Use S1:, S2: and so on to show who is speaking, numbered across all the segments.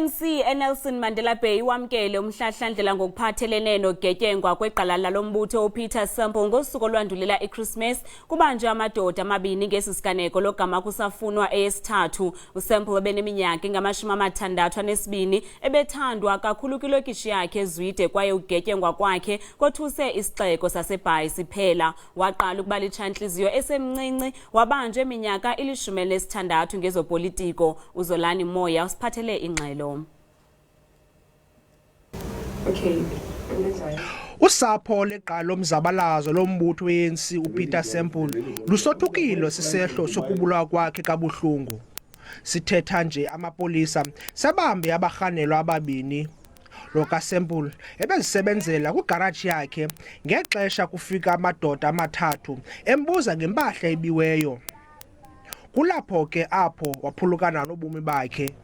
S1: ANC eNelson Mandela Bay wamkele umhlahlandlela ngokuphathelene nokugetyengwa kweqala lombutho uPeter Simple ngosuku olwandulela iChristmas kubanjwe amadoda amabini ngesi siganeko logama kusafunwa eyesithathu. uSimple ebeneminyaka engama-62 ebethandwa kakhulu kwilokishi yakhe eZwide kwaye ukugetyengwa kwakhe kothuse isixeko saseBhayi siphela. Waqala ukuba litshantliziyo esemncinci, wabanjwe iminyaka 16 ngezopolitiko. uZolani Moya usiphathele ingxelo.
S2: Usapho leqala lomzabalazo lombutho weNC uPeter Simple lusothukile sisehlo sokubulawa kwakhe kabuhlungu. Sithetha nje amapolisa sebambe abarhanelwa ababini. Lo kaSimple ebezisebenzela kwigaraji yakhe ngexesha kufika amadoda amathathu embuza ngempahla ebiweyo. Kulapho ke apho waphulukana nobomi bakhe.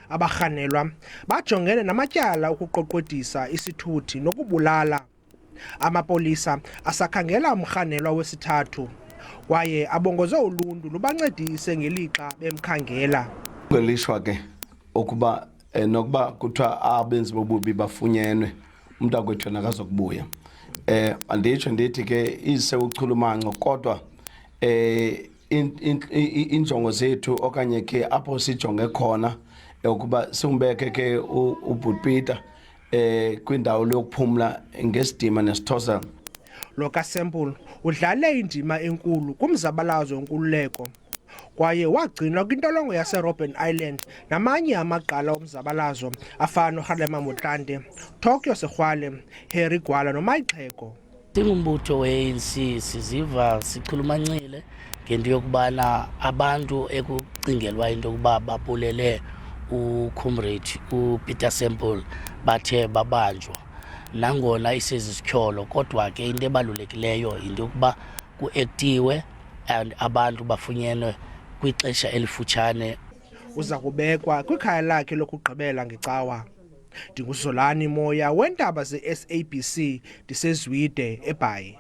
S2: Abarhanelwa bajongene namatyala ukuqoqodisa isithuthi nokubulala. Amapolisa asakhangela umrhanelwa wesithathu kwaye abongoze uluntu lubancedise ngelixa bemkhangela.
S3: Ngelishwa ke ukuba nokuba kuthiwa abenzi bobubi bafunyenwe umntakwethu nakazokubuya. Anditsho ndithi ke isewuchulumanco kodwa injongo zethu okanye ke apho sijonge khona ukuba simbeke ke uBhuti Peter kwindawo lokuphumla ngesidima nesithosa.
S2: Lo kaSimple udlale indima enkulu kumzabalazo wenkululeko kwaye wagcinwa kwintolongo yaseRobben Island namanye amagqala omzabalazo afana noKgalema Motlanthe, Tokyo Sexwale, Harry Gwala noMayiXhego.
S4: Singumbutho we-ANC siziva sichulumancile ngento yokubana abantu ekucingelwa into yokuba babulele uComrade uPeter Simple bathe babanjwa nangona isezisityholo, kodwa ke into ebalulekileyo into yokuba kuektiwe and abantu bafunyenwe kwixesha elifutshane.
S2: Uza kubekwa kwikhaya lakhe lokugqibela ngecawa. NdinguZolani Moya weentaba ze-SABC ndisezwide eBhayi.